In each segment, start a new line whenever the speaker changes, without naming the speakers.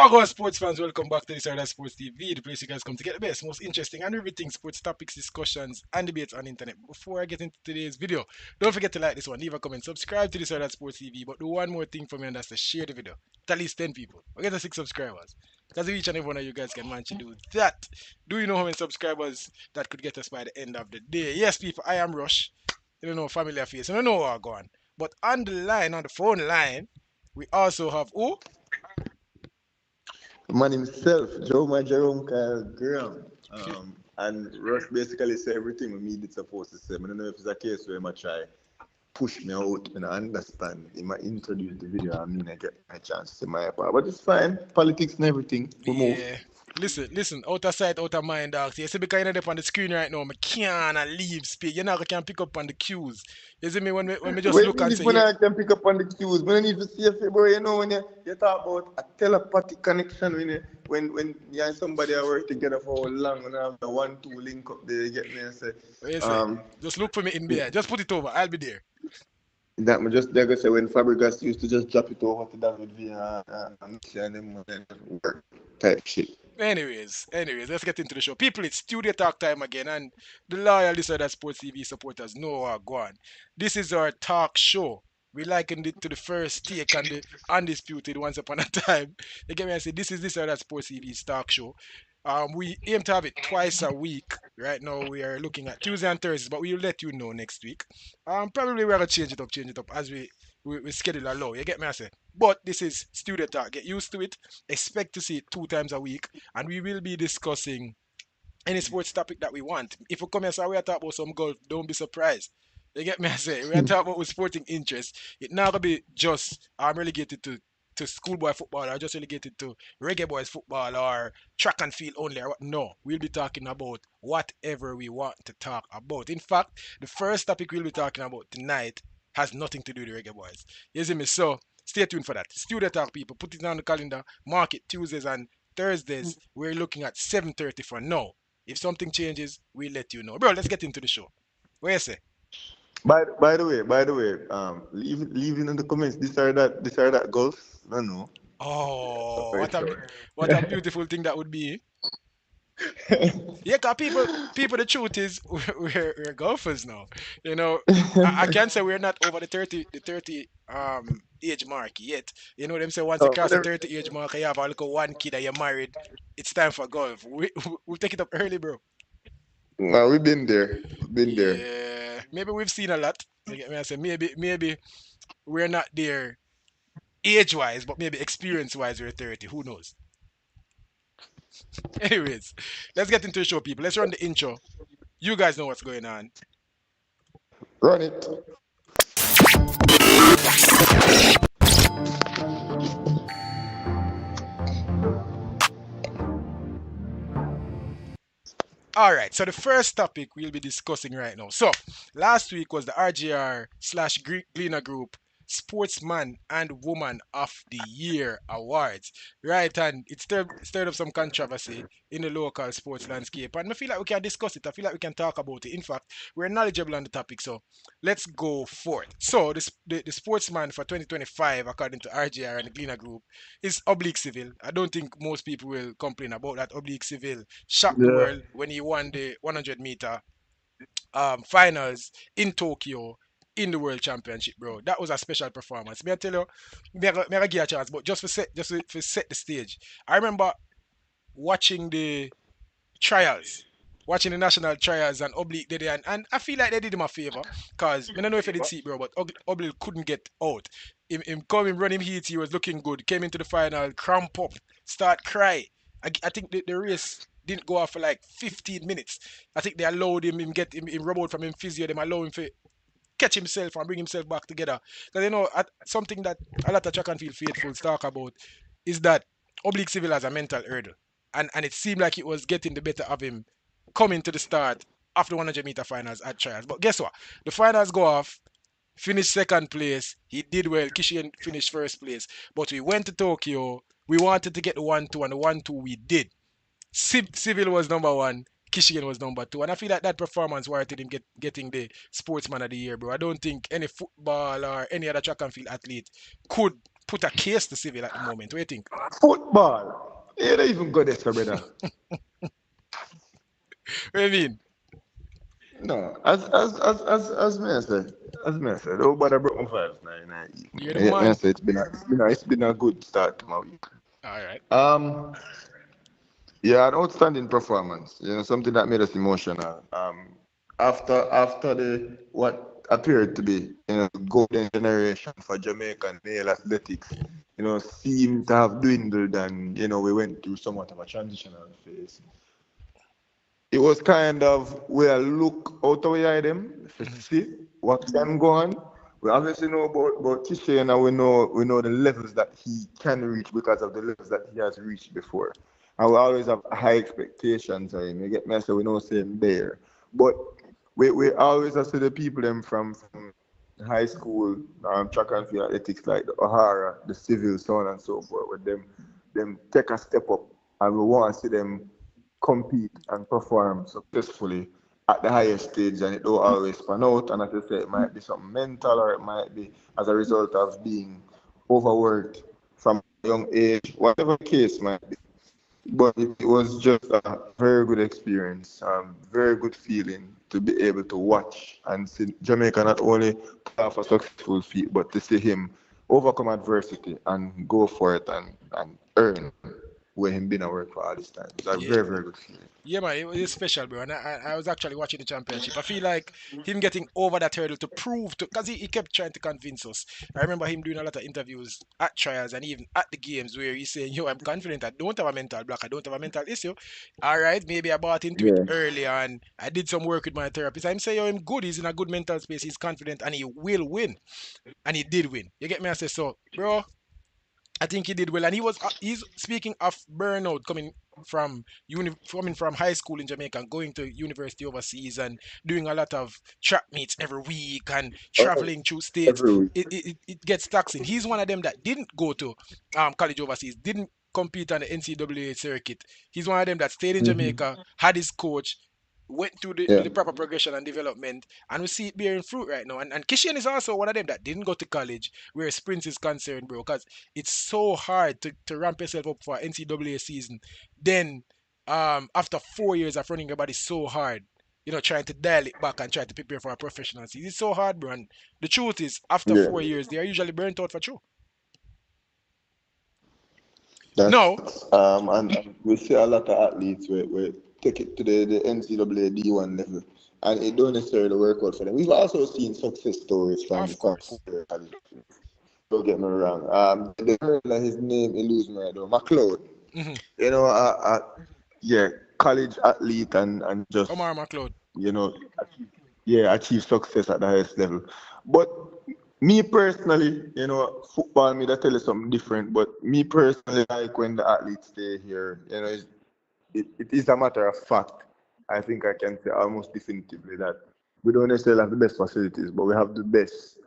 Wagwan sports fans, welcome back to this Saturday Sports TV, the place you guys come to get the best, most interesting and everything sports topics, discussions, and debates on the internet. Before I get into today's video, don't forget to like this one, leave a comment, subscribe to this Saturday Sports TV, but do one more thing for me, and that's to share the video to at least 10 people. We get to 6 subscribers. Because if each and every one of you guys can manage to do that, do you know how many subscribers that could get us by the end of the day? Yes, people, I am Rush. You don't know familiar face, I don't know where I'm going. But on the line, on the phone line, we also have who?
Man himself, Jerome Kyle Graham. And Rush basically said everything me did supposed to say. I don't know if it's a case where I try push me out, I understand. He might introduce the video, I get my chance to say my part. But it's fine. Politics and everything. We move.
Yeah. Listen, out of sight, out of mind, dogs. You see, because you're not up on the screen right now, I can't leave speak. You know, I can pick up on the cues. You see me when we just look and say,
when I can pick up on the cues, when I need to see if you know, when you talk about a telepathic connection, when you and somebody are working together for long, and have the 1-2 link up there, you get me and say,
just look for me in there. Just put it over. I'll be there.
That me just like I say when Fabregas used to just drop it over to David Villa and them work type shit.
Anyways, let's get into the show. People, it's studio talk time again, and the loyal listener Sports TV supporters know what go on. This is our talk show. We likened it to the first take and the undisputed once upon a time. You get me? I say this is Sports TV's talk show. We aim to have it twice a week. Right now we are looking at Tuesday and Thursdays, but we'll let you know next week. Probably we're gonna change it up as we schedule allow. You get me? I say. But this is studio talk. Get used to it. Expect to see it 2 times a week, and we will be discussing any sports topic that we want. If we come here, so we are talking about some golf, don't be surprised. You get me? I say we are talking about with sporting interest. It not gonna be just relegated to schoolboy football or just relegated to reggae boys football or track and field only or what. No, we'll be talking about whatever we want to talk about. In fact, the first topic we'll be talking about tonight has nothing to do with the reggae boys. You see me? So stay tuned for that. Studio talk, people. Put it on the calendar. Mark it Tuesdays and Thursdays. We're looking at 7:30 for now. If something changes, we'll let you know. Bro, let's get into the show. What you say?
By the way, leaving in the comments this or that golf. No.
Oh, what a beautiful thing that would be. Yeah, cause people, the truth is we're golfers now. You know, I can't say we're not over the 30 age mark yet. You know them say once you cross the 30 age mark, you have a little one kid and you're married. It's time for golf. We take it up early, bro.
No, we've been there.
Yeah, maybe we've seen a lot. You get me? I say maybe we're not there age wise, but maybe experience wise we're 30. Who knows? Anyways, let's get into the show, people. Let's run the intro. You guys know what's going on.
Run it.
All right, so the first topic we'll be discussing right now. So, last week was the RGR/Gleaner Group Sportsman and Woman of the Year Awards, right? And it stirred up some controversy in the local sports landscape. And I feel like we can discuss it. I feel like we can talk about it. In fact, we're knowledgeable on the topic, so let's go for it. So, the Sportsman for 2025, according to RGR and the Gleaner Group, is Oblique Civil. I don't think most people will complain about that. Oblique Civil shocked the world when he won the 100-meter finals in Tokyo in the World Championship, bro. That was a special performance. May I tell you, may I give you a chance, but just for set the stage. I remember watching the trials, watching the national trials, and Oblique did it, and I feel like they did him a favor, because I don't know if you did see it, bro, but Oblique couldn't get out. Him coming, running heat, he was looking good, came into the final, cramp up, start cry. I think the race didn't go off for like 15 minutes. I think they allowed him get him rub out from him physio, them allow him to catch himself and bring himself back together. Because you know, something that a lot of track and field faithfuls talk about is that Oblique Civil has a mental hurdle. And it seemed like it was getting the better of him coming to the start after 100-meter finals at trials. But guess what? The finals go off, finished second place. He did well. Kishian finished first place. But we went to Tokyo. We wanted to get the 1-2, and the 1-2 we did. Civil was number 1. Kishian was number 2, and I feel like that performance warranted him getting the Sportsman of the Year, bro. I don't think any football or any other track and field athlete could put a case to civil at the moment. What do you think?
Football. You don't even go there, brother.
What do you mean?
No, as me I said, nobody broke my vibes now in the evening.
You're the
You get me? I
man.
say it's been a good start to my week.
All right.
Um, yeah, an outstanding performance. Something that made us emotional. After the what appeared to be golden generation for Jamaican male athletics, seemed to have dwindled, and we went through somewhat of a transitional phase. It was kind of where look out of eye them to
Mhm.
see what can go on. We obviously know about Tisha, and we know the levels that he can reach because of the levels that he has reached before. And we always have high expectations of him. You get me? So we know same there. But we always have to the people them from high school, track and field athletics like the O'Hara, the civil, so on and so forth, with them take a step up, and we want to see them compete and perform successfully at the highest stage, and it don't always pan out. And as I say, it might be something mental, or it might be as a result of being overworked from a young age, whatever the case might be. But it was just a very good experience, very good feeling to be able to watch and see Jamaica not only pull off a successful feat, but to see him overcome adversity and go for it and earn where him been at work for all this time. It's a
Yeah.
very, very good feeling.
Yeah, man, it was special, bro. And I was actually watching the championship. I feel like him getting over that hurdle to prove to, because he kept trying to convince us. I remember him doing a lot of interviews at trials and even at the games where he's saying, "Yo, I'm confident. I don't have a mental block. I don't have a mental issue. All right, maybe I bought into it
Yeah.
earlier and I did some work with my therapist. I'm saying, yo, I'm good. He's in a good mental space. He's confident and he will win. And he did win. You get me? I say, so, bro, I think he did well, and he's speaking of burnout coming from high school in Jamaica and going to university overseas and doing a lot of track meets every week and
Oh,
traveling through states.
every week.
It gets taxing. He's one of them that didn't go to college overseas, didn't compete on the NCAA circuit. He's one of them that stayed in
Hmm.
Jamaica, had his coach, went through
Yeah.
the proper progression and development, and we see it bearing fruit right now. And Kishan is also one of them that didn't go to college where sprints is concerned, bro, because it's so hard to ramp yourself up for NCAA season. Then, after 4 years of running your body so hard, trying to dial it back and try to prepare for a professional season, it's so hard, bro. And the truth is, after
Yeah.
4 years, they are usually burnt out for true.
That's
No,
and we see a lot of athletes where take it to the NCAA D1 level, and it don't necessarily work out for them. We've also seen success stories
of
from
course.
college. Don't get me wrong. The girl, his name eludes me right now, McLeod.
Hmm.
You know, yeah, college athlete, and just
Omar McLeod.
you know, yeah, achieve success at the highest level. But me personally, football me that tell you something different. But me personally, like when the athletes stay here, it is a matter of fact. I think I can say almost definitively that we don't necessarily have the best facilities, but we have the best,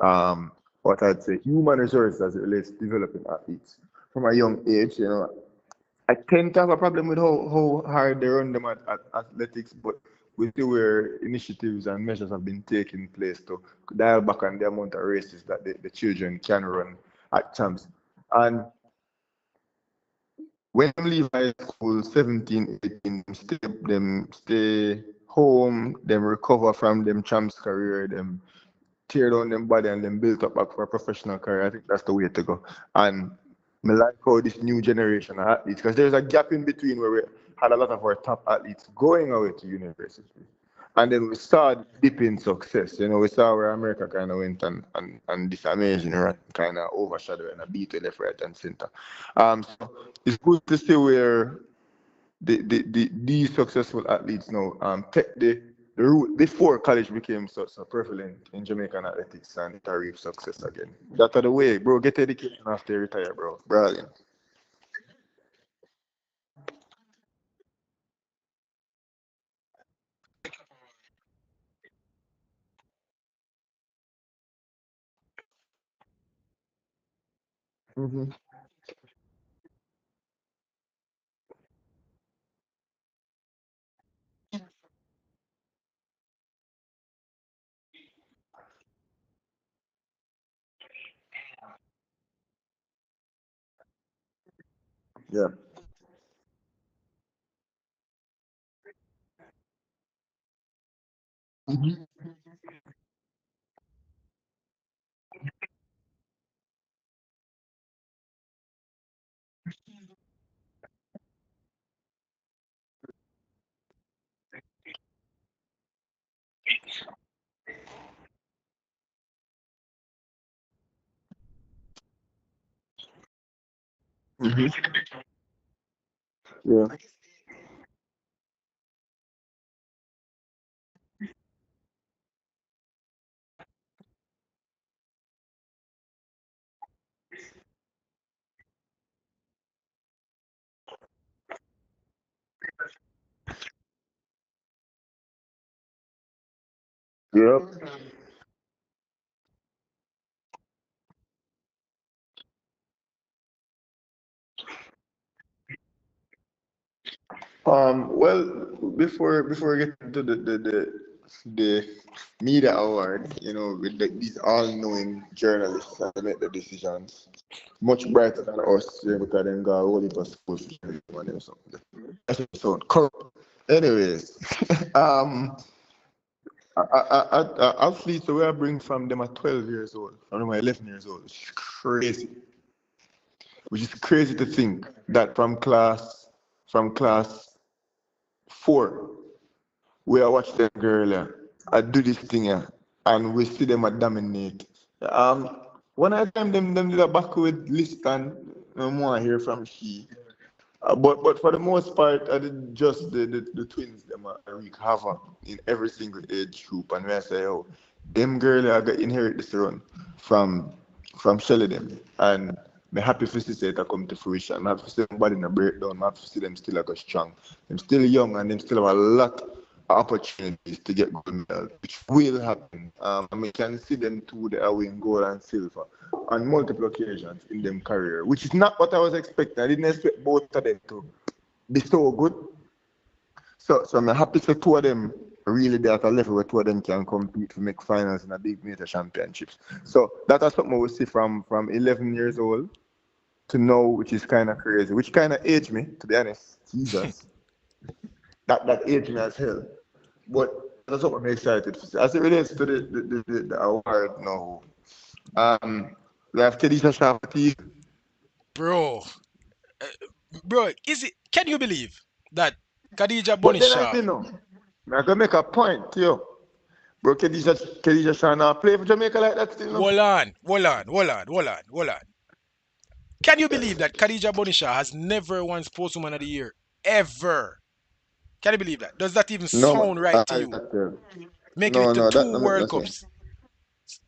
what I'd say, human resources as it relates to developing athletes from a young age. I tend to have a problem with how hard they run them at athletics, but we see where initiatives and measures have been taking place to dial back on the amount of races that the children can run at champs. And when them leave high school, 17, 18, them stay home, them recover from them champs career, them tear down them body and then build up back for a professional career. I think that's the way to go. And I like how this new generation of athletes, because there's a gap in between where we had a lot of our top athletes going away to university. And then we saw dipping success. We saw where America kind of went and this amazing run kind of overshadowed and a beat to left, right, and center. So it's good to see where these successful athletes now take the route before college became so prevalent in Jamaican athletics and it reach success again. That's the way, bro. Get education after you retire, bro. Brilliant. Hmm. Yeah. Mhm. Mhm. Yeah. Yep. Well, before we get into the media award, with these all-knowing journalists that make the decisions, much brighter than us, yeah, because them got all of us school for money or something. That's what sound corrupt. Anyways, athletes the way I bring from them at 12 years old, from them at 11 years old, which is crazy. Which is crazy to think that from class 4, we are watch them girl, yeah, I do this thing, yeah, and we see them a dominate. One of the time them did a back with list and no more hear from she. But for the most part, I did just the twins them wreak havoc in every single age group, and when I say, oh, them girl I got inherit this run from from Shelly them, and me happy to see it come to fruition. I'm happy to see them body in a breakdown. I'm happy to see them still go strong. Them still young and them still have a lot of opportunities to get gold medals, which will happen. I mean, can see them too. They are win gold and silver on multiple occasions in them career, which is not what I was expecting. I didn't expect both of them to be so good. So I'm happy to two of them really there at a level where two of them can compete to make finals in a big major championships. So that is something we see from 11 years old to now, which is kind of crazy, which kind of aged me, to be honest. Jesus, that aged me as hell. But that's what I'm excited for. As it relates to the award now, we have Kedisha Shafati.
Bro, uh, bro, is it? Can you believe that Khadija
But then I
Bonisha?
say no. I'm gonna make a point, yo. Bro, Kedisha Shana play for Jamaica like that still, no?
Hold on, hold on, hold on, hold on, hold on. Can you believe that Khadija Bonisha has never won Sportswoman of the Year ever? Can you believe that? Does that even
No,
sound right to
I
you?
that tell.
Making it
No,
to
no, that
two
don't make no
World
sense.
Cups,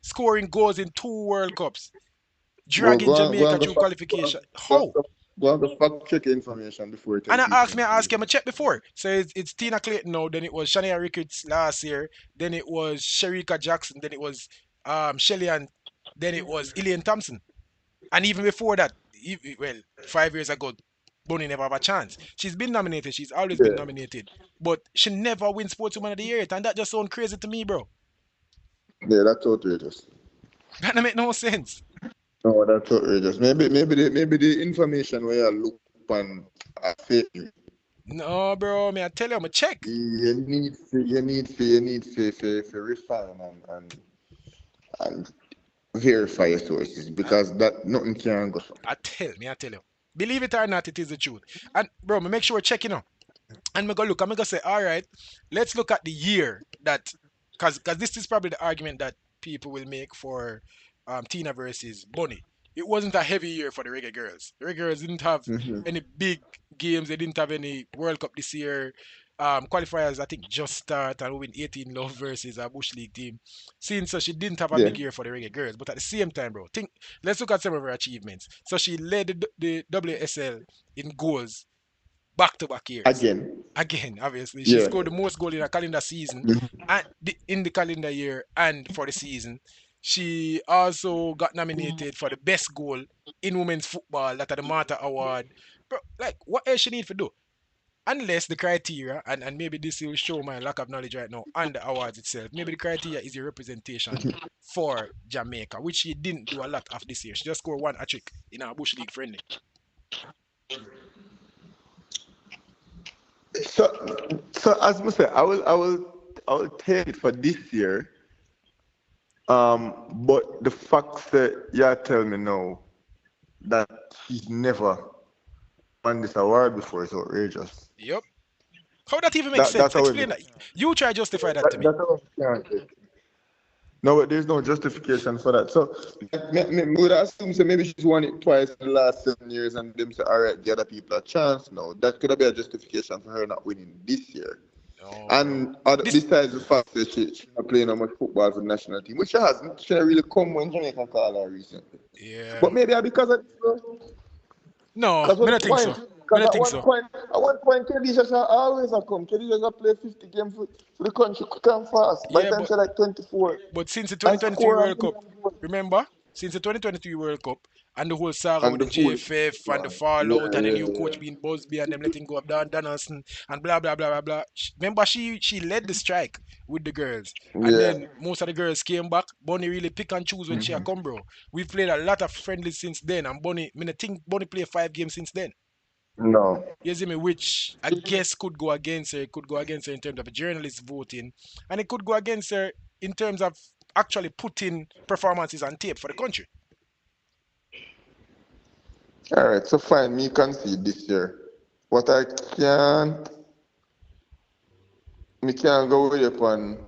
scoring goals in two World Cups,
Bro,
dragging
go
Jamaica
and go
through
fact,
qualification.
go
How?
and go and go fact check information before you tell
And
people
I asked him,
anything.
I checked before. So it's Tina Clayton now, then it was Shania Ricketts last year, then it was Sherika Jackson, then it was Shelly, and then it was Elaine Thompson. And even before that, well, 5 years ago, Bonnie never have a chance. She's been nominated, she's always been
Yeah,
nominated, but she never wins Sportswoman of the Year, and that just sounds crazy to me, bro.
yeah, that's outrageous.
That don't make no sense.
No, that's outrageous. Maybe the information where you look on a fake news.
No, bro, me I tell you, I'm a check.
You need to refine and verify your sources because that nothing can go.
I tell you. Believe it or not, it is the truth. And bro, me make sure check, and me go look, I'm gonna say, all right, let's look at the year that, cause this is probably the argument that people will make for Tina versus Bunny. It wasn't a heavy year for the Reggae Girls. The Reggae Girls didn't have
Mm-hmm.
any big games. They didn't have any World Cup this year. Qualifiers, I think, just start and we win 18 love versus a Bush League team. Since so she didn't have a
Yeah.
big year for the Reggae Girls, but at the same time, bro, think let's look at some of her achievements. So she led the WSL in goals back to back years.
Again.
Again, obviously, she
Yeah.
scored the most goal in a calendar season
Mhm.
and in the calendar year and for the season. She also got nominated for the best goal in women's football that at the Marta Award. Bro, like, what else she need to do? Unless the criteria, and maybe this will show my lack of knowledge right now on the awards itself. Maybe the criteria is a representation for Jamaica, which she didn't do a lot of this year. She just scored one hat trick in our Bush League friendly.
So as I say, I will take it for this year. But the fact that you tell me now that he's never won this award before is outrageous.
Yep. How that even makes
That
sense?
that's how it
Explain
makes
that. You try justify that to
that,
me.
that's how it can't. No, but there's no justification for that. So, me would assume so maybe she's won it twice in the last 7 years, and them say, all right, the other people a chance now. That could have been a justification for her not winning this year.
No, bro.
And
This,
besides the fact that she's not playing that much football for the national team, which she hasn't, she didn't really come when Jamaica called her recently.
yeah.
But maybe because of
No,
because
me
what
not think
point?
so. Me
Because
not think so.
at one point, Khadija shall always a come. Khadija got play 50 games for the country quick and fast. By the
Yeah,
time she like 24
but since the
and
2023
score
World
and
Cup, remember? Since the 2023 World Cup and the whole saga with
and
the
the full.
JFF and the
Yeah,
fallout and the
yeah,
new coach being Busby and them letting go of Dan Donaldson and blah blah blah blah blah. Remember, she led the strike with the girls, and
yeah.
then most of the girls came back. Bunny really pick and choose when she a
Hmm.
come, bro. We've played a lot of friendlies since then, and Bunny, I mean, I think Bunny played 5 games since then.
No.
You see me, which I guess could go against her. It could go against her in terms of journalists voting, and it could go against her in terms of actually putting performances on tape for the country.
All right, so fine, me concede this year. What I can't, me can't go with upon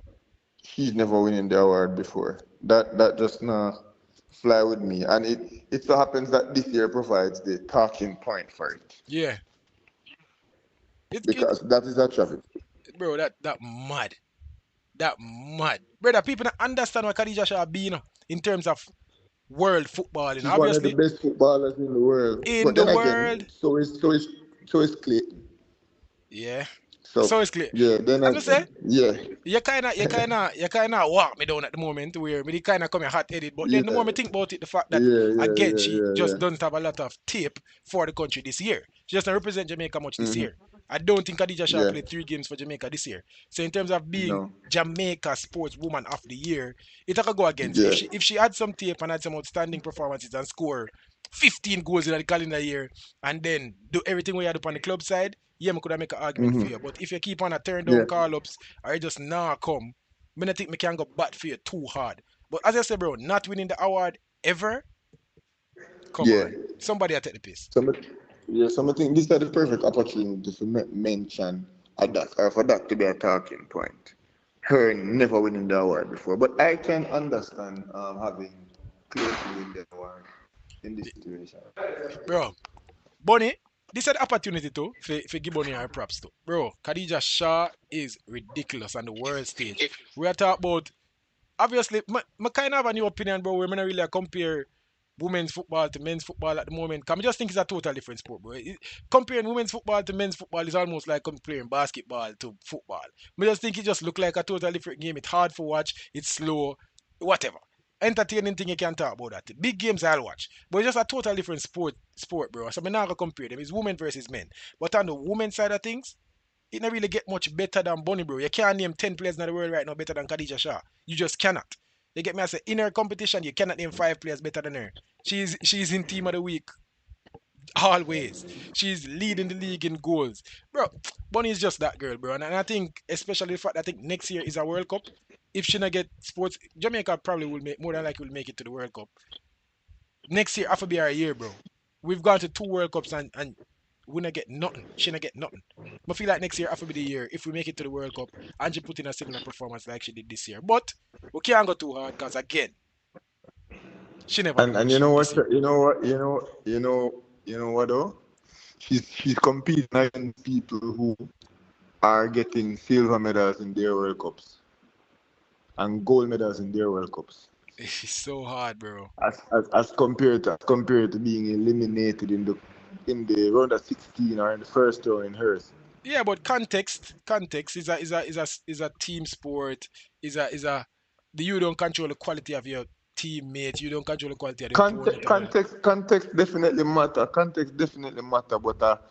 she's never winning the award before. That just not fly with me. And it so happens that this year provides the talking point for it.
Yeah, it
Because that is a traffic.
bro, that mad, brother. People don't understand what Khadija should be, in terms of world footballing.
She's one of the
Obviously,
best footballers in the world.
in
But
the
then
world,
again, so is Clayton.
yeah.
So
So it's clear.
yeah, then
As I say,
again, yeah.
you kinda walk me down at the moment where me kinda come here hot headed. But then the more
Yeah.
me think about it, the fact that
Yeah, yeah,
again
yeah,
she
yeah,
just
yeah.
doesn't have a lot of tape for the country this year. She doesn't represent Jamaica much this
Mm-hmm.
year. I don't think Khadija Shah
Yeah.
played 3 games for Jamaica this year. So in terms of being
No.
Jamaica Sportswoman of the Year, it could go against her.
Yeah.
If she had some tape and had some outstanding performances and score 15 goals in the calendar year and then do everything we had up on the club side, yeah, me could have make an argument for
Mm-hmm.
you. But if you keep on a turn down
Yeah.
call ups or you just nah come, me not think me can go bat for you too hard. But as I said, bro, not winning the award ever, come
Yeah.
on. Somebody will take the piss.
So, yeah, so I think this is the perfect opportunity to mention that, or for that to be a talking point. Her never winning the award before, but I can understand having close to win the award in this situation.
Bro, Bonnie, this is the opportunity too for give Bonnie her props too. Bro, Khadija Shah is ridiculous on the world stage. We are talking about, obviously, I kind of have a new opinion, bro. We're not really compare women's football to men's football at the moment. Cause I just think it's a total different sport, bro. Comparing women's football to men's football is almost like comparing basketball to football. I just think it just look like a total different game. It's hard to watch. It's slow. Whatever. Entertaining thing you can talk about that. Big games I'll watch, but it's just a total different sport, bro. So I'm not gonna compare them. It's women versus men. But on the women's side of things, it not really get much better than Bonnie, bro. You can't name 10 players in the world right now better than Khadija Shah. You just cannot. You get me? I say in her competition, you cannot name 5 players better than her. She's in team of the week always. She's leading the league in goals, bro. Bonnie is just that girl, bro. And I think especially the fact that I think next year is a World Cup. If she not get sports, Jamaica probably will make more than likely will make it to the World Cup next year. After be our year, bro. We've gone to 2 World Cups and we not get nothing. She not get nothing. I feel like next year after be the year if we make it to the World Cup and she put in a similar performance like she did this year. But we can't go too hard because again, she never know
And
what
you
she
know
did
what?
this year.
You know what though? She's competing against people who are getting silver medals in their World Cups and gold medals in their World Cups.
It's so hard, bro.
As compared to being eliminated in the round of 16 or in the first round in hers.
Yeah, but context is a team sport. Is a you don't control the quality of your teammate. You don't control the quality of the
Context,
opponent. Or whatever.
context, context definitely matter. Context definitely matter. But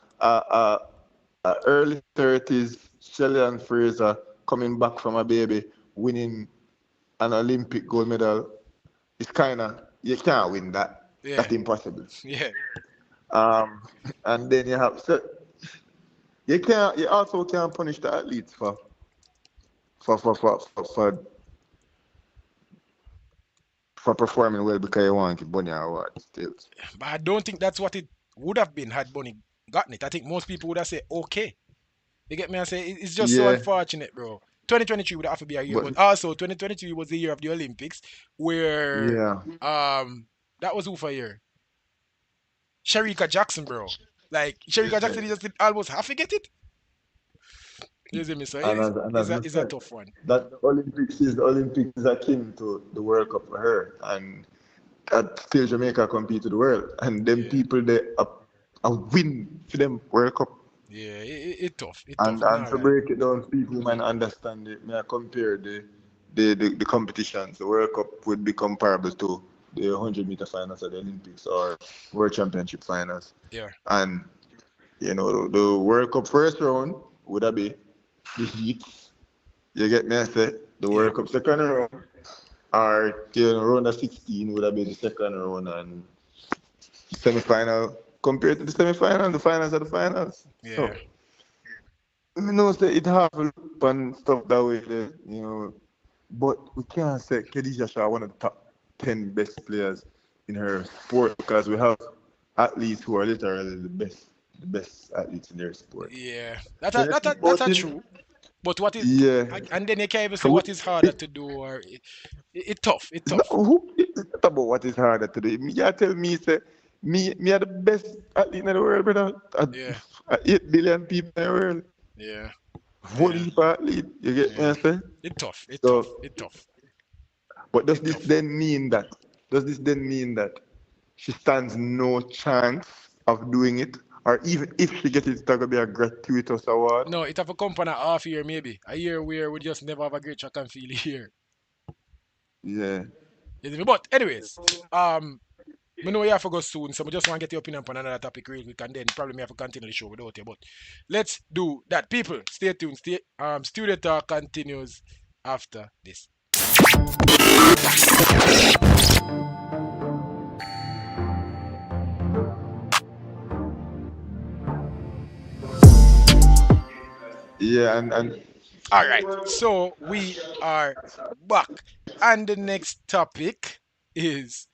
early 30s, Shelley and Fraser coming back from a baby, winning an Olympic gold medal. It's kind of you can't win that.
Yeah,
That's impossible.
yeah,
Um, and then you have so You also can't punish the athletes for for for for for, for performing well because you want to get Bunny award still.
But I don't think that's what it would have been had Bonnie gotten it. I think most people would have said okay. You get me? I say it's just so
Yeah,
unfortunate, bro. 2023 would have to be a year,
but
but also 2023 was the year of the Olympics, where
yeah,
that was who for a year? Sharika Jackson, bro. Like Sharika Jackson, he just did almost half forget it. You see me? So
and as I
it's a
said,
tough one.
the Olympics is akin to the World Cup for her, and that still Jamaica compete to the world, and them
Yeah,
people they a win for them World Cup.
yeah, it tough, it tough. I'm
And
not
to
lie.
break it down, people might understand it. May I compare the competitions. The World Cup would be comparable to the 100-meter finals at the Olympics or World Championship finals.
Yeah,
And the World Cup first round would have be the heat. You get me? I say the
yeah,
World Cup second round or round of 16 would have been the second round and semi-final compared to the semi-final, the finals are the finals.
yeah.
So I know say it have to look and stuff that way, but we can't say Khadija Shah one of the top 10 best players in her sport because we have athletes who are literally the best athletes in their sport.
Yeah,
When you think
that's
about
a
it,
true. But what is
yeah.
and then you can't even say
So
what is harder
it,
to do or it tough, it
it's not,
tough.
it's not about what is harder to do. You tell me, say, me are the best athlete in the world, brother.
Yeah,
8 billion people in the world.
yeah,
One
yeah,
heap of athlete. You get me,
yeah.
I say?
It tough, it tough,
So,
it tough,
but
it tough.
does this then mean that she stands no chance of doing it? Or even if she gets it, it's going to be a gratuitous award?
No, it have a come on a half year maybe. A year where we just never have a great track and field here.
Yeah.
You see me? But anyways, me know you have to go soon, so I just want to get your opinion on another topic real quick and then probably me have to continue the show without you. But let's do that. People, stay tuned. Studio Talk continues after this.
Yeah, and
All right, so we are back, and the next topic is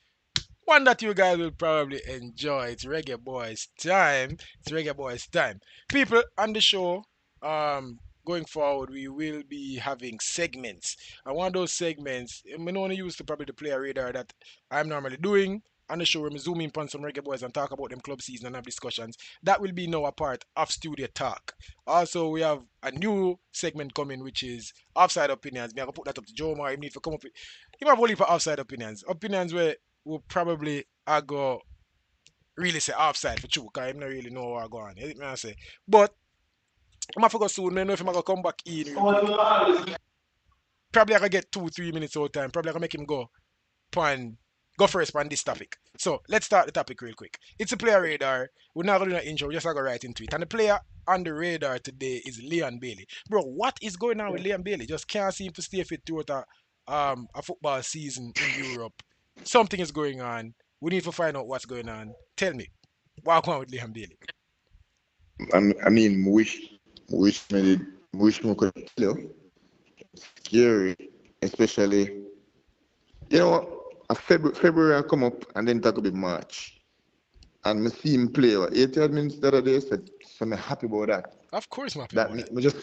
one that you guys will probably enjoy. It's Reggae Boys time. It's Reggae Boys time. People on the show, going forward, we will be having segments. And one of those segments, I'm only used to probably the player radar that I'm normally doing on the show. Where we zoom in on some Reggae Boys and talk about them club season and have discussions. That will be now a part of Studio Talk. Also, we have a new segment coming, which is Offside Opinions. Me, I can put that up to Joe Mar. He need to come up with. He have only for offside opinions. Opinions where will probably I go really say offside for true, because I don't really know what I go on. You know what I say? But I'm gonna forget soon, I know if I'm gonna come back in real quick. Probably I can get 2, 3 minutes out time. Probably I can make him go first on this topic. So let's start the topic real quick. It's a player radar. We're not gonna do an intro, we're just gonna go right into it. And the player on the radar today is Leon Bailey. Bro, what is going on with Leon Bailey? Just can't seem to stay fit throughout a football season in Europe. Something is going on. We need to find out what's going on. Tell me, what's going on with Liam Bailey?
I mean, wish me could tell you. Scary, especially, February I come up and then talk about March. And me see him play 80 minutes the other day, so I'm happy about that.
Of course, I'm happy
That
about
me,
that.
me just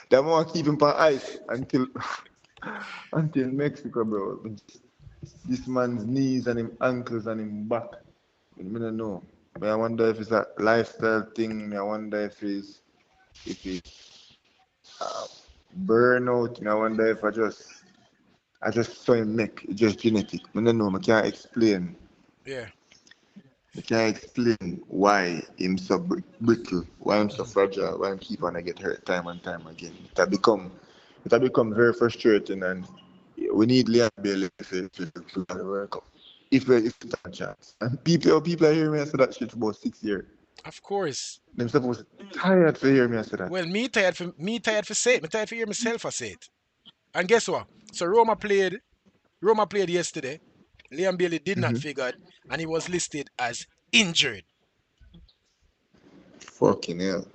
that more keep him on ice until Mexico, bro. This man's knees and him ankles and him back. I don't know. But I wonder if it's a lifestyle thing. I wonder if it's burnout. I wonder if I just saw him neck. It's just genetic. I don't know.
Yeah.
I can't explain why him so brittle, why I'm so
Mhm.
fragile, why I'm keep on I get hurt time and time again. It have become very frustrating, and we need Liam Bailey to the World Cup. If it's a chance. And people are hearing me say that shit for about 6 years.
Of course.
Them supposed to be tired to hear me say that.
Well, me tired for say it. Me tired for hear myself I say it. And guess what? So Roma played yesterday. Liam Bailey did not
Mm-hmm.
figure it, and he was listed as injured.
Fucking hell.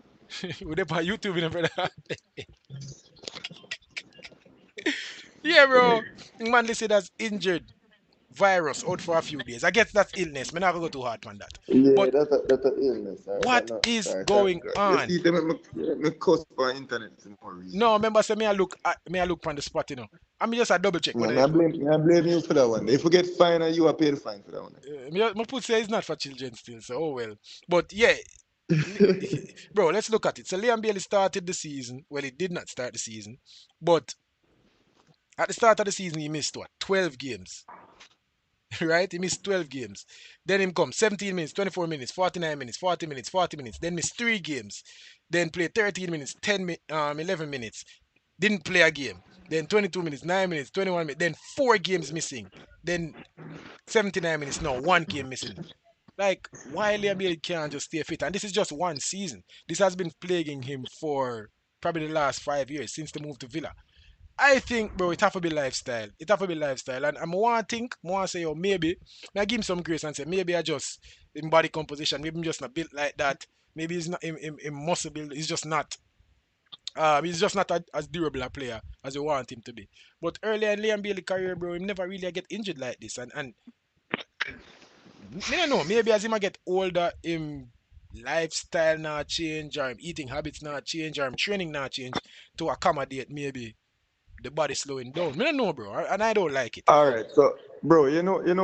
We dey on YouTube, you know, brother. Yeah, bro. Man, they say that's injured virus out for a few days. I guess that's illness. Me not gonna go too hard on that.
Yeah,
But
that's a illness. Alright, that
what
not.
is
Alright, thank
going
God. You
on?
see, they me cuss on internet for no reason.
No, remember, say me I look on the spot, you know. I mean, just a double check
Man,
whether them.
I blame you for that one. If you get fined, and you are paid fine for that one.
Me put say it's not for children still, so oh well. But yeah, bro, let's look at it. So Liam Bailey started the season. Well, he did not start the season, but at the start of the season, he missed what 12 games, right? He missed 12 games. Then him come 17 minutes, 24 minutes, 49 minutes, 40 minutes, 40 minutes. Then missed three games. Then played 13 minutes, 11 minutes. Didn't play a game. Then 22 minutes, 9 minutes, 21 minutes. Then four games missing. Then 79 minutes. No, one game missing. Like, why Liam Bailey can't just stay fit? And this is just one season. This has been plaguing him for probably the last 5 years since the move to Villa. I think, bro, it have to be lifestyle. It have to be lifestyle. And I want to think, I want to say, oh, maybe, I give him some grace and say, maybe I just, in body composition, maybe I'm just not built like that. Maybe he's not, in muscle build, he's just not as durable a player as you want him to be. But earlier in Liam Bailey career, bro, he never really get injured like this. And me don't know, maybe as him I get older, him lifestyle not change, or him eating habits not change, or him training not change to accommodate maybe the body slowing down. Me don't know, bro, and I don't like it.
All right, so bro,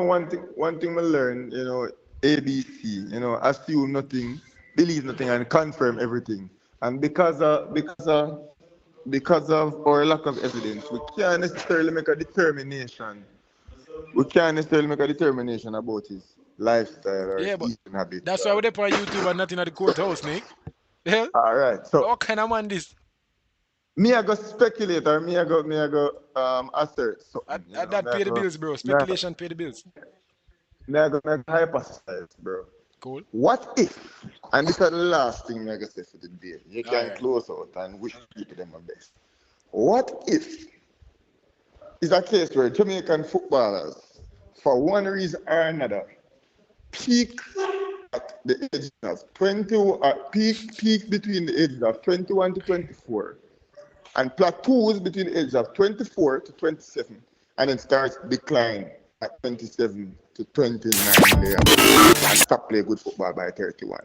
one thing we learn, ABC, assume nothing, believe nothing, and confirm everything. And because of our lack of evidence, we can't necessarily make a determination. We can't necessarily make a determination about his lifestyle or his
Yeah, but
eating habits.
that's why we're there on YouTube and not in at the courthouse, Nick. Yeah?
All right, so
What kind of man this?
me I go speculate or me I go assert something.
At that
Me I
pay the
go
bills, bro.
me I,
Speculation pay the bills.
me I go hypothesize, bro.
Cool.
What if, and this is the last thing I can say for the day, you
All
can
right.
close out and wish people them my best. What if is a case where Jamaican footballers, for one reason or another, peak at the age of 20, peak between the ages of 21 to 24, and plateaus between the ages of 24 to 27, and then starts decline at 27 to 29 there, and stop playing good football by 31.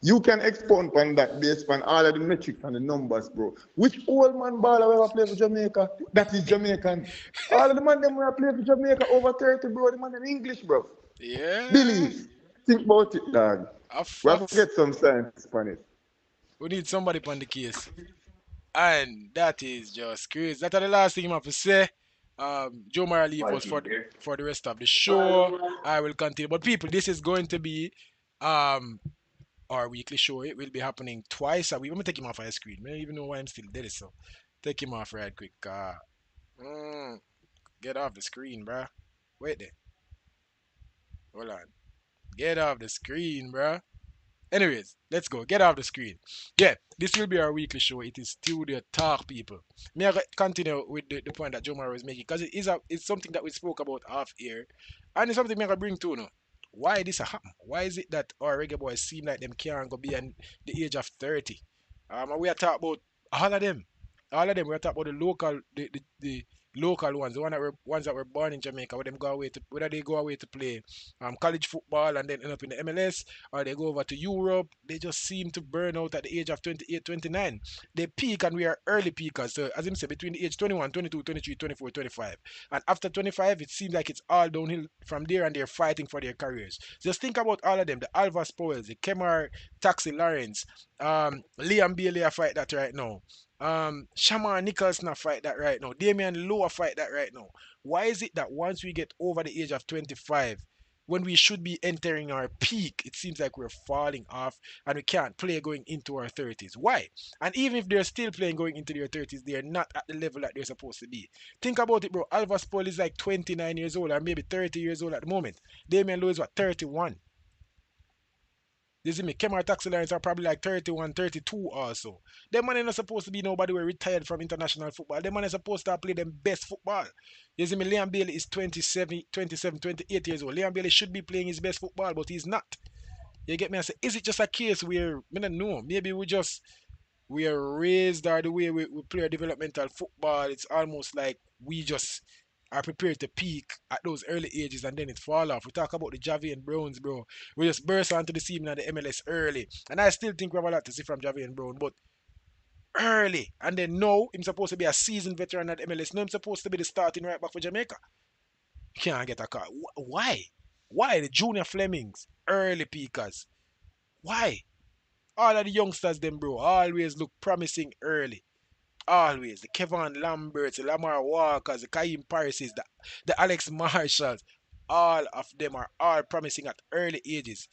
You can expound on that based on all of the metrics and the numbers, bro. Which old man baller ever play for Jamaica? That is Jamaican. All of the man them who play for Jamaica over 30, bro. The man in English, bro.
Yeah.
Believe. Think about it, dog.
A
We have to
facts.
get some science on it.
We need somebody on the case. And that is just crazy. That's the last thing I have to say. Joe Mara leave us for the rest of the show. I will continue. But people, this is going to be um our weekly show. It will be happening twice a week. Let me take him off my screen. I don't even know why I'm still there. So take him off right quick. Mm, get off the screen, bruh. Wait there. Hold on. Get off the screen, bruh. Anyways, let's go. Get off the screen. Yeah, this will be our weekly show. It is Studio Talk, people. May I continue with the point that Joe Mara was making? Because it's something that we spoke about off air. And it's something I bring to, no. Why this a happen? Why is it that our reggae boys seem like them can't go beyond the age of 30? And we are talking about all of them. All of them. We are talking about the local ones, ones that were born in Jamaica, whether they go away to play college football and then end up in the MLS, or they go over to Europe. They just seem to burn out at the age of 28, 29. They peak and we are early peakers. So as him said, between the age 21, 22, 23, 24, 25. And after 25, it seems like it's all downhill from there and they're fighting for their careers. Just think about all of them. The Alvas Powells, the Kemar Taxi Lawrence, Liam Bailey fight that right now. Shamar Nicholson fight that right now. Damian Lowe fight that right now. Why is it that once we get over the age of 25, when we should be entering our peak, it seems like we're falling off and we can't play going into our 30s? Why? And even if they're still playing going into their 30s, they're not at the level that they're supposed to be. Think about it, bro. Alva Spoil is like 29 years old or maybe 30 years old at the moment. Damian Lowe is what, 31? You see me, Kemar Taxi Lines are probably like 31, 32 also. Them man are not supposed to be nobody who retired from international football. Them man are supposed to play them best football. You see me, Liam Bailey is 27, 27, 28 years old. Liam Bailey should be playing his best football, but he's not. You get me? I say, is it just a case where, I don't know, maybe we just we are raised, or the way we play developmental football, it's almost like we just are prepared to peak at those early ages and then it fall off. We talk about the Javi and Browns, bro. We just burst onto the scene at the MLS early. And I still think we have a lot to see from Javi and Brown, but early. And then now, I'm supposed to be a seasoned veteran at MLS. Now I'm supposed to be the starting right back for Jamaica. Can't get a car. Why? Why the junior Flemings, early peakers? Why? All of the youngsters, them bro, always look promising early. Always. The Kevin Lamberts, the Lamar Walkers, the Kaim Parises, the Alex Marshalls. All of them are all promising at early ages.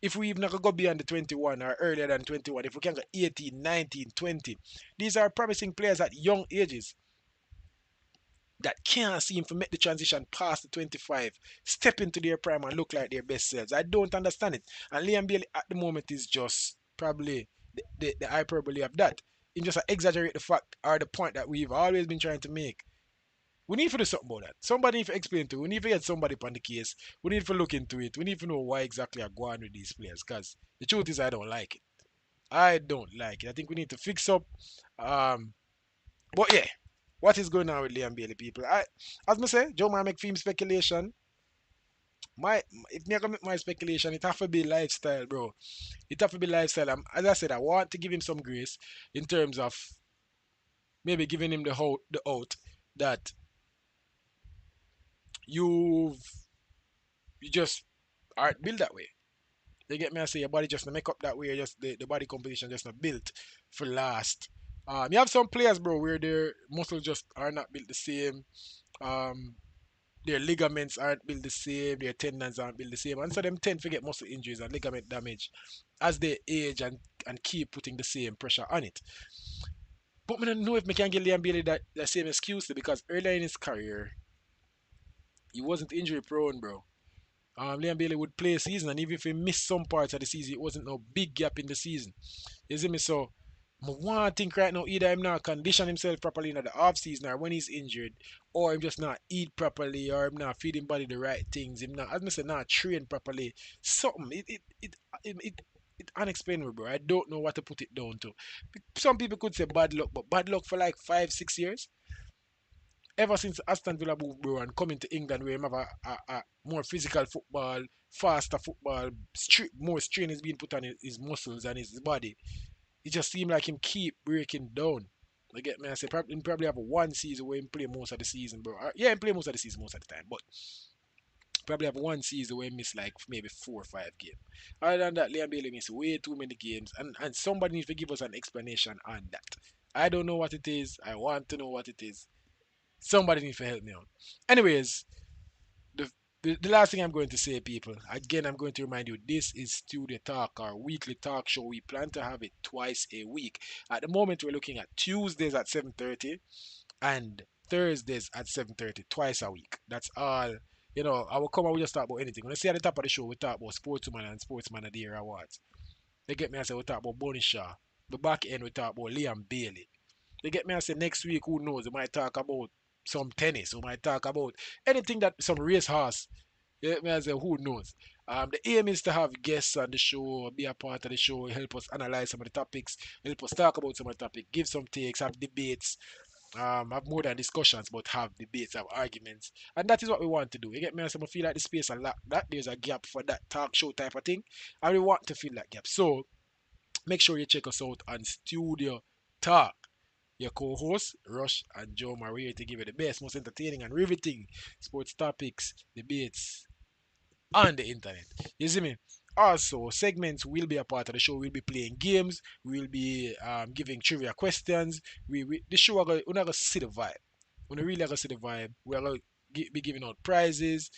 If we even go beyond the 21 or earlier than 21, if we can go 18, 19, 20, these are promising players at young ages that can't seem to make the transition past the 25, step into their prime and look like their best selves. I don't understand it. And Liam Bailey at the moment is just probably the hyperbole of that. In just to exaggerate the fact or the point that we've always been trying to make. We need to do something about that. Somebody need to explain to it. We need to get somebody on the case. We need to look into it. We need to know why exactly I'm going with these players. Because the truth is I don't like it. I don't like it. I think we need to fix up. Um, but yeah, what is going on with Liam Bailey, people? As I say, Joe man make film speculation. My if me gonna make my speculation, it have to be lifestyle, bro. It have to be lifestyle. As I said, I want to give him some grace in terms of maybe giving him the out that you've you just aren't built that way. They get me? I say your body just not make up that way. Just the body composition just not built for last. You have some players, bro, where their muscles just are not built the same. Um, their ligaments aren't built the same, their tendons aren't built the same, and so them tend to get muscle injuries and ligament damage as they age and keep putting the same pressure on it. But I don't know if I can give Liam Bailey that same excuse because earlier in his career he wasn't injury prone, bro. Liam Bailey would play a season, and even if he missed some parts of the season, it wasn't no big gap in the season. You see me? So, I want to think right now either him not condition himself properly in the off season or when he's injured, or him just not eat properly, or him not feed him body the right things. Him not, as I said, not train properly. Something it unexplainable, bro. I don't know what to put it down to. Some people could say bad luck, but bad luck for like 5, 6 years ever since Aston Villa moved, bro, and coming to England where him have a more physical football, faster football, more strain is being put on his muscles and his body. It just seemed like him keep breaking down. I get me. I say probably have a one season where him play most of the season, bro. Yeah, him play most of the season most of the time, but probably have one season where he miss like maybe 4 or 5 games. Other than that, Liam Bailey miss way too many games, and somebody needs to give us an explanation on that. I don't know what it is. I want to know what it is. Somebody needs to help me out. Anyways, the, the last thing I'm going to say, people, again, I'm going to remind you this is Studio Talk, our weekly talk show. We plan to have it twice a week. At the moment, we're looking at Tuesdays at 7:30 and Thursdays at 7:30, twice a week. That's all. I will come and we just talk about anything. When I see at the top of the show, we talk about Sportswoman and Sportsman of the Year awards. They get me, I say we talk about Bonnie Shaw. The back end, we talk about Liam Bailey. They get me, I say next week, who knows? We might talk about some tennis. We might talk about anything that some racehorse. Yeah, me, I say who knows. The aim is to have guests on the show, be a part of the show, help us analyze some of the topics, help us talk about some of the topics, give some takes, have debates, have more than discussions, but have debates, have arguments, and that is what we want to do. You get me? So I feel like the space a lot that there's a gap for that talk show type of thing, and we want to fill that gap. So make sure you check us out on Studio Talk. Your co-hosts, Rush and Joe Maria, to give you the best, most entertaining and riveting sports topics, debates on the internet. You see me? Also, segments will be a part of the show. We'll be playing games. We'll be giving trivia questions. The show we're not gonna see the vibe. We're not really gonna see the vibe. We're gonna be giving out prizes.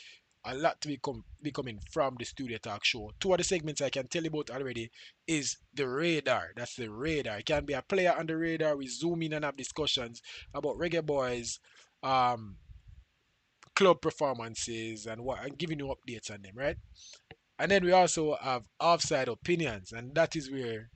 A lot to be coming from the Studio Talk show. Two of the segments I can tell you about already is the radar. That's the radar. It can be a player on the radar. We zoom in and have discussions about Reggae Boys, um, club performances, and what, and giving you updates on them, right? And then we also have offside opinions, and that is where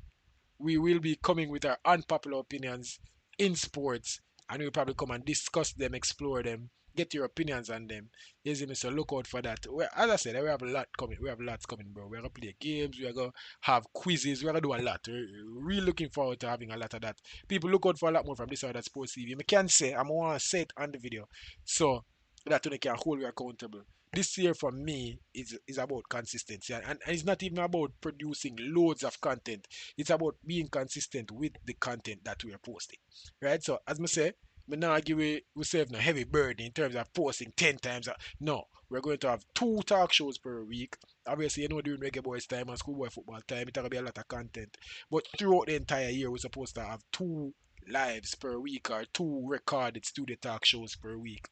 we will be coming with our unpopular opinions in sports, and we'll probably come and discuss them, explore them, get your opinions on them. You see me? So look out for that. As I said, we have a lot coming. We have lots coming, bro. We're gonna play games. We're gonna have quizzes. We're gonna do a lot. We're really looking forward to having a lot of that. People look out for a lot more from this side of Sports TV. I can say I'm gonna say it on the video, so that they can hold you accountable. This year for me is about consistency, and it's not even about producing loads of content. It's about being consistent with the content that we are posting, right? So as I say, we now give we save a heavy burden in terms of posting 10 times. No, we're going to have two talk shows per week. Obviously, during Reggae Boys time and Schoolboy football time, it's going to be a lot of content. But throughout the entire year, we're supposed to have two lives per week or two recorded studio talk shows per week.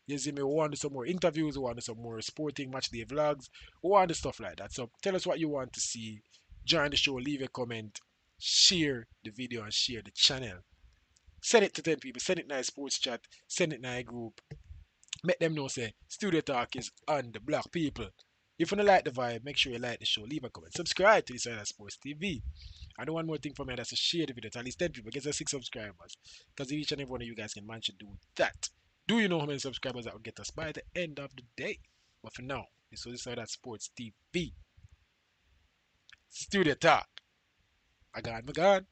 You see me, we want to do some more interviews, we want to do some more sporting match day vlogs, we want to do stuff like that. So tell us what you want to see. Join the show, leave a comment, share the video and share the channel. Send it to 10 people, send it in a sports chat, send it in a group. Make them know say Studio Talk is on the block, people. If you don't like the vibe, make sure you like the show, leave a comment, subscribe to this Side Sports TV. And one more thing for me, that's to share the video to at least 10 people, get us 6 subscribers. Because each and every one of you guys can manage to do that. Do you know how many subscribers that will get us by the end of the day? But for now, this was Side Sports TV. Studio Talk. I got my God.